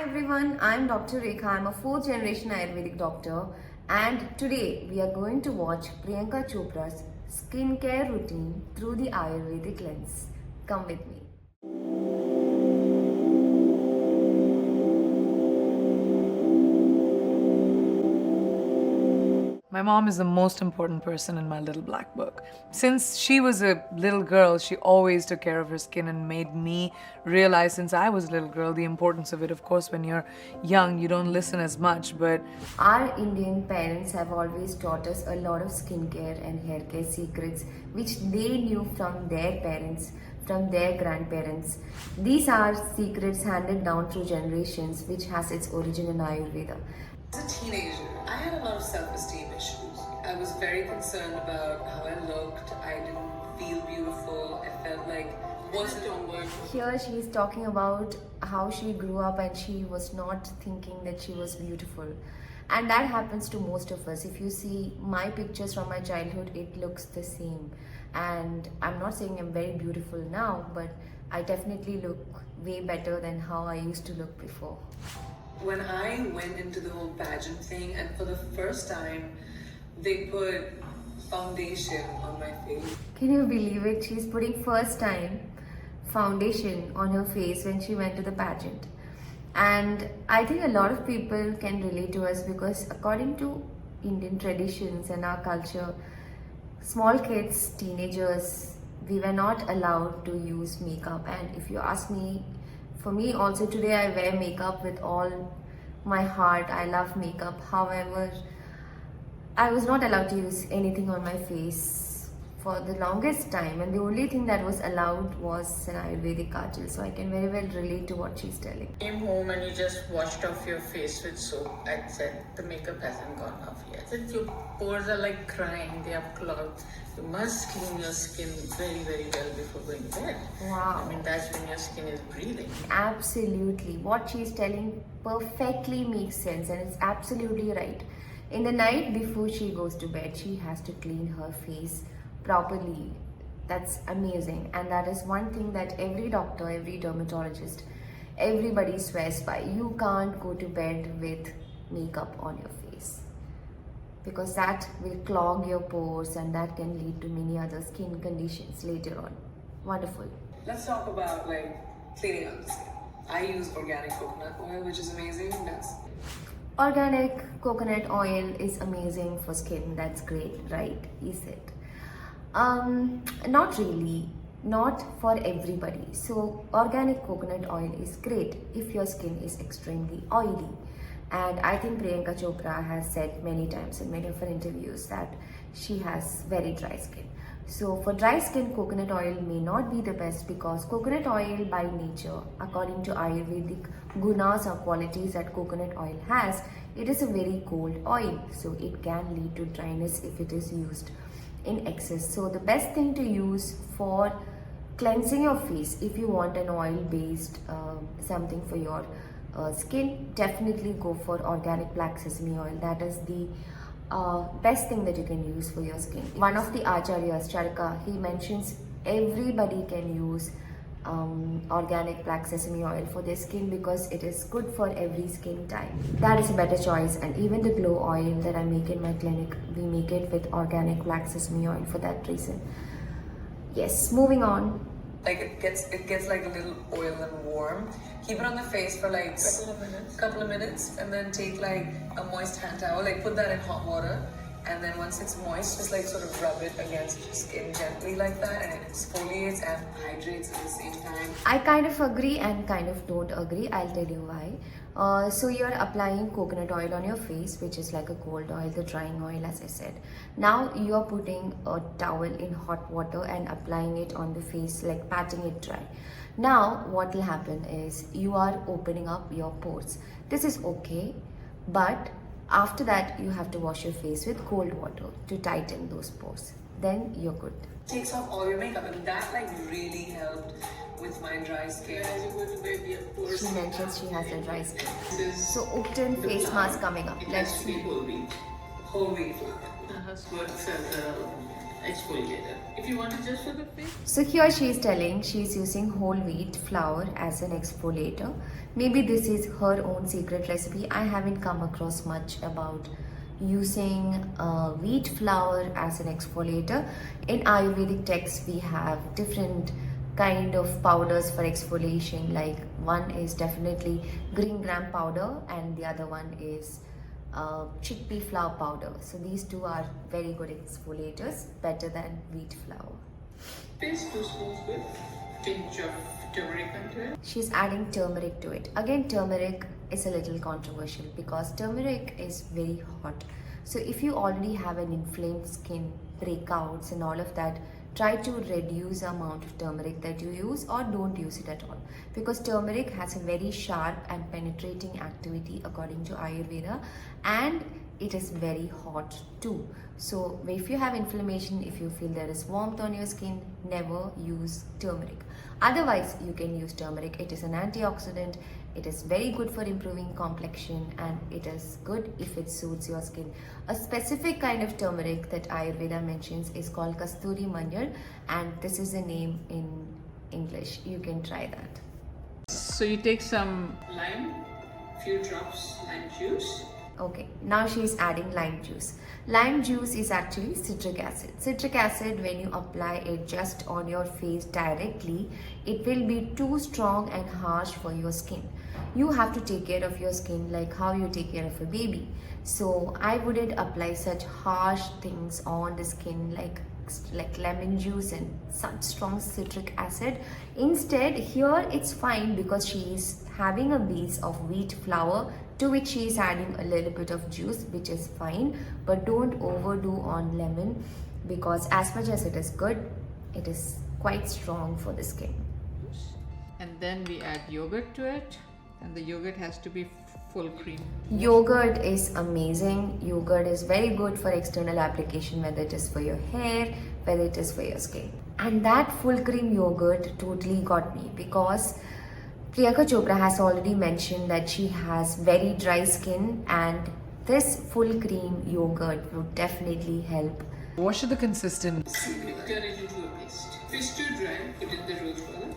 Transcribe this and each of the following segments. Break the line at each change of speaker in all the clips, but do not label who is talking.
everyone, I'm Dr. Rekha. I'm a fourth generation Ayurvedic doctor, and today we are going to watch Priyanka Chopra's skincare routine through the Ayurvedic lens. Come with me.
My mom is the most important person in my little black book. Since she was a little girl, she always took care of her skin and made me realize since I was a little girl the importance of it. Of course, when you're young, you don't listen as much, but
Our Indian parents have always taught us a lot of skincare and hair care secrets which they knew from their parents, from their grandparents. These are secrets handed down through generations which has its origin in Ayurveda.
As a teenager, I had a lot of self-esteem issues. I was very concerned about how I looked. I didn't feel beautiful. I felt like wasn't on work.
Here she is talking about how she grew up and she was not thinking that she was beautiful. And that happens to most of us. If you see my pictures from my childhood, it looks the same. And I'm not saying I'm very beautiful now, but I definitely look way better than how I used to look before.
When I went into the whole pageant thing, and for the first time, they put foundation on my face.
Can you believe it? She's putting first time foundation on her face when she went to the pageant. And I think a lot of people can relate to us because according to Indian traditions and our culture, small kids, teenagers, we were not allowed to use makeup. And if you ask me, for me also today I wear makeup with all my heart. I love makeup. However, I was not allowed to use anything on my face for the longest time, and the only thing that was allowed was an Ayurvedic Kajal. So I can very well relate to what she's telling.
Came home and you just washed off your face with soap. I said the makeup hasn't gone off yet. Since your pores are like crying, they have clogged. You must clean your skin very, very well before going to bed.
Wow.
I mean, that's when your skin is breathing.
Absolutely. What she's telling perfectly makes sense, and it's absolutely right. In the night before she goes to bed, she has to clean her face properly. That's amazing. And that is one thing that every doctor, every dermatologist, everybody swears by. You can't go to bed with makeup on your face because that will clog your pores and that can lead to many other skin conditions later on. Wonderful.
Let's talk about cleaning up the skin. I use organic coconut oil, which is amazing.
Organic coconut oil is amazing for skin. That's great, right? Is it? Not really. Not for everybody. So organic coconut oil is great if your skin is extremely oily. And I think Priyanka Chopra has said many times in many of her interviews that she has very dry skin. So for dry skin, coconut oil may not be the best because coconut oil by nature, according to Ayurvedic gunas or qualities that coconut oil has, it is a very cold oil. So it can lead to dryness if it is used in excess. So the best thing to use for cleansing your face, if you want an oil based something for your skin, definitely go for organic black sesame oil. That is the best thing that you can use for your skin. One of the acharyas, Charaka, he mentions everybody can use organic black sesame oil for their skin because it is good for every skin type. That is a better choice. And even the glow oil that I make in my clinic, we make it with organic black sesame oil for that reason. Yes, moving on.
It gets like a little oil and warm. Keep it on the face for couple of minutes, and then take a moist hand towel, put that in hot water, and then once it's moist, just sort of rub it against your skin gently like that, and it exfoliates and hydrates at the same time.
I kind of agree and kind of don't agree. I'll tell you why. So you're applying coconut oil on your face, which is like a cold oil, the drying oil as I said. Now you're putting a towel in hot water and applying it on the face, like patting it dry. Now what will happen is you are opening up your pores. This is okay, but after that you have to wash your face with cold water to tighten those pores. Then you're good.
Takes off all your makeup, and that really helped with my dry skin.
She mentions she has a dry skin. So Upton face mask coming up. Let's see.
Whole wheat flour.
Works as exfoliator. If you want it just for the face,
So here she is telling she is using whole wheat flour as an exfoliator. Maybe this is her own secret recipe. I haven't come across much about using wheat flour as an exfoliator. In Ayurvedic texts we have different kind of powders for exfoliation, like one is definitely green gram powder and the other one is chickpea flour powder. So these two are very good exfoliators, better than wheat flour.
paste 2 spoons with pinch of turmeric into it.
She's adding turmeric to it. Again, turmeric is a little controversial because turmeric is very hot. So if you already have an inflamed skin, breakouts and all of that, try to reduce the amount of turmeric that you use or don't use it at all, because turmeric has a very sharp and penetrating activity according to Ayurveda, and it is very hot too. So if you have inflammation, if you feel there is warmth on your skin, never use turmeric. Otherwise you can use turmeric. It is an antioxidant, it is very good for improving complexion, and it is good if it suits your skin. A specific kind of turmeric that Ayurveda mentions is called Kasturi Manjal, and this is the name in English. You can try that.
So you take some lime, few drops lime juice.
Okay, now she is adding lime juice. Lime juice is actually citric acid. Citric acid, when you apply it just on your face directly, it will be too strong and harsh for your skin. You have to take care of your skin like how you take care of a baby. So I wouldn't apply such harsh things on the skin like lemon juice and such strong citric acid. Instead, here it's fine because she is having a base of wheat flour to which she is adding a little bit of juice, which is fine, but don't overdo on lemon because as much as it is good, it is quite strong for the skin.
And then we add yogurt to it, and the yogurt has to be full cream.
Yogurt is amazing. Yogurt is very good for external application, whether it is for your hair, whether it is for your skin. And that full cream yogurt totally got me because Priyanka Chopra has already mentioned that she has very dry skin, and this full cream yogurt would definitely help.
What should the consistency?
Turn it into a paste. If it's too dry, put in the rose water.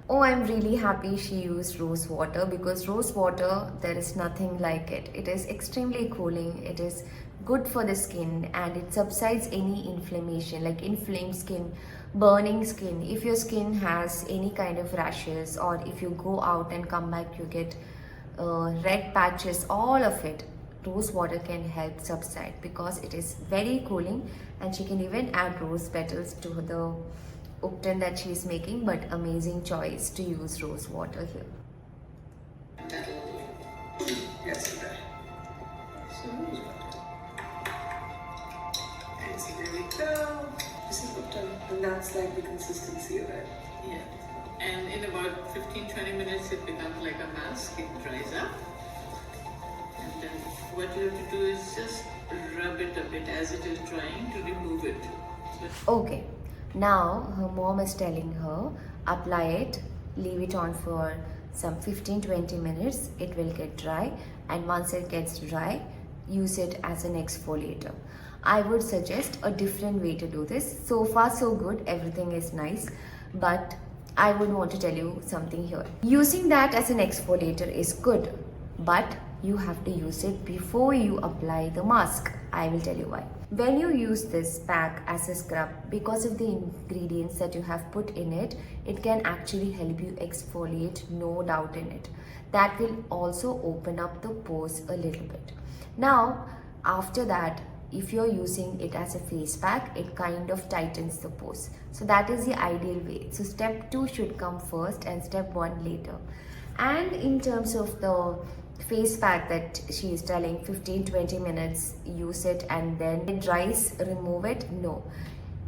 Oh, I'm really happy she used rose water because rose water, there is nothing like it. It is extremely cooling, it is good for the skin, and it subsides any inflammation like inflamed skin, burning skin. If your skin has any kind of rashes, or if you go out and come back you get red patches, all of it, rose water can help subside because it is very cooling. And she can even add rose petals to the upton that she is making, but amazing choice to use rose water here.
Yes, right.
So rose water.
And so there we go. This is upton, and that's like the consistency of it.
Yeah. And in about 15-20 minutes it becomes like a mask, it dries up. And then what you have to do is just rub it a bit as it is drying to remove it.
Okay, now her mom is telling her apply it, leave it on for some 15-20 minutes, it will get dry, and once it gets dry, use it as an exfoliator. I would suggest a different way to do this. So far so good, everything is nice, but I would want to tell you something here. Using that as an exfoliator is good, but you have to use it before you apply the mask. I will tell you why. When you use this pack as a scrub, because of the ingredients that you have put in it, it can actually help you exfoliate, no doubt in it. That will also open up the pores a little bit. Now, after that, if you're using it as a face pack, it kind of tightens the pores. So that is the ideal way. So step 2 should come first and step 1 later. And in terms of the face pack that she is telling 15-20 minutes use it and then it dries, remove it. No,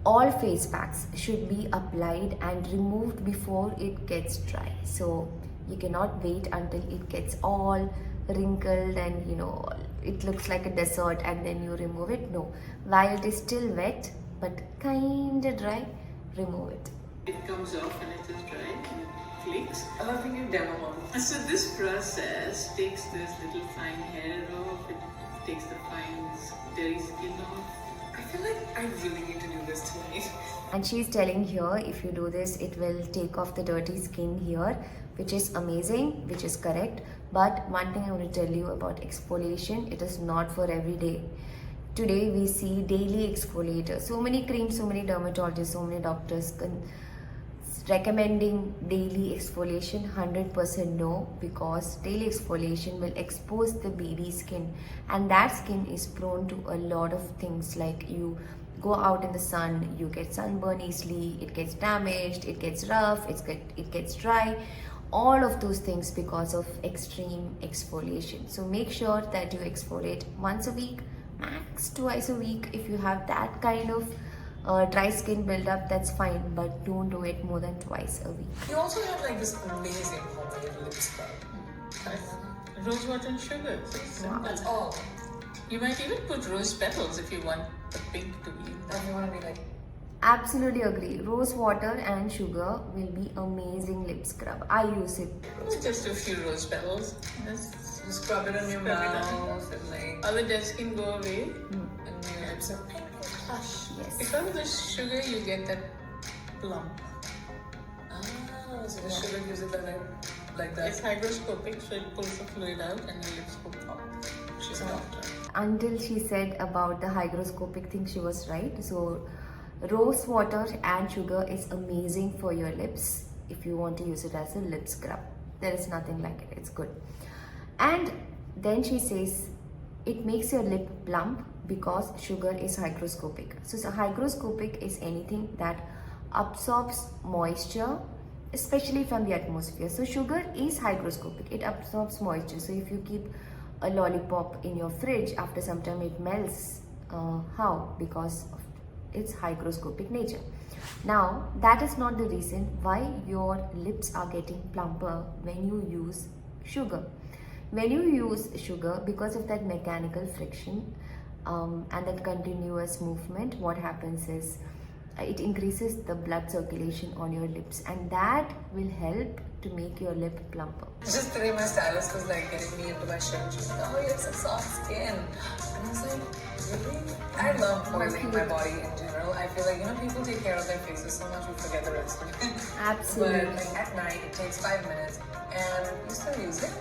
all face packs should be applied and removed before it gets dry. So you cannot wait until it gets all wrinkled and it looks like a dessert and then you remove it. No, while it is still wet but kinda dry, remove it.
It comes off and it is dry and it flakes.
I love when you demo one.
And so this process takes this little fine hair off, it takes the fine dirty skin off,
I feel like I really need to do this tonight.
And she's telling here, if you do this, it will take off the dirty skin here, which is amazing, which is correct. But one thing I want to tell you about exfoliation, it is not for every day. Today we see daily exfoliator. So many creams, so many dermatologists, so many doctors recommending daily exfoliation. 100% no, because daily exfoliation will expose the baby skin, and that skin is prone to a lot of things, like you go out in the sun, you get sunburn easily, it gets damaged, it gets rough, it gets dry, all of those things because of extreme exfoliation. So make sure that you exfoliate once a week, max twice a week. If you have that kind of dry skin buildup, that's fine, but don't do it more than twice a week.
You also have like this amazing homemade lip scrub.
Rose water and sugar. So simple.
That's all.
You might even put rose petals if you want the pink to be.
And you want to be like,
Absolutely agree. Rose water and sugar will be amazing lip scrub. I use it.
Just a few rose petals.
you scrub it on your
Scrub it on.
mouth and like,
All the dead skin go away.
and your lips are pink and plush.
Yes.
Because of the sugar, you get that plump.
Ah, so the sugar gives it that like
It's
that.
hygroscopic, so it pulls the fluid out and your lips go plump.
She's a doctor.
Until she said about the hygroscopic thing, she was right. So rose water and sugar is amazing for your lips if you want to use it as a lip scrub. There is nothing like it. It's good. And then she says it makes your lip plump because sugar is hygroscopic. So hygroscopic is anything that absorbs moisture, especially from the atmosphere. So sugar is hygroscopic. It absorbs moisture. So if you keep a lollipop in your fridge, after some time it melts. How? Because of its hygroscopic nature. Now, that is not the reason why your lips are getting plumper when you use sugar. When you use sugar, because of that mechanical friction and that continuous movement, what happens is it increases the blood circulation on your lips, and that will help to make your lip plumper.
Just today my stylist was like getting me into my shirt. She's like, oh, you have some soft skin. And I was like, really? I love oiling my body in general. I feel like, people take care of their faces so much we forget the rest of it.
Absolutely.
But like at night, it takes 5 minutes and you still use it.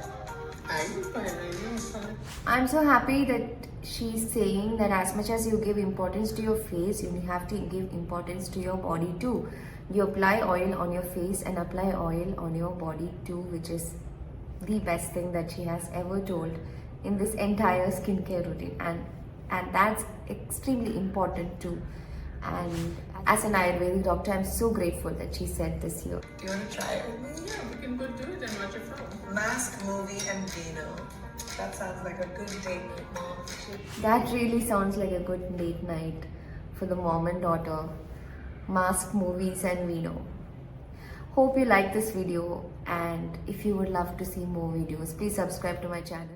I use my really
I'm so happy that she's saying that as much as you give importance to your face, you have to give importance to your body too. You apply oil on your face and apply oil on your body too, which is the best thing that she has ever told in this entire skincare routine, and that's extremely important too. And as an Ayurvedic doctor, I'm so grateful that she said this here.
Do you want to try it with me?
Yeah, we can go do it and watch a film.
Mask, movie, and vino. That sounds like a good date night, Mom.
That really sounds like a good date night for the mom and daughter. Mask, movies and vino. Hope you like this video, and if you would love to see more videos, please subscribe to my channel.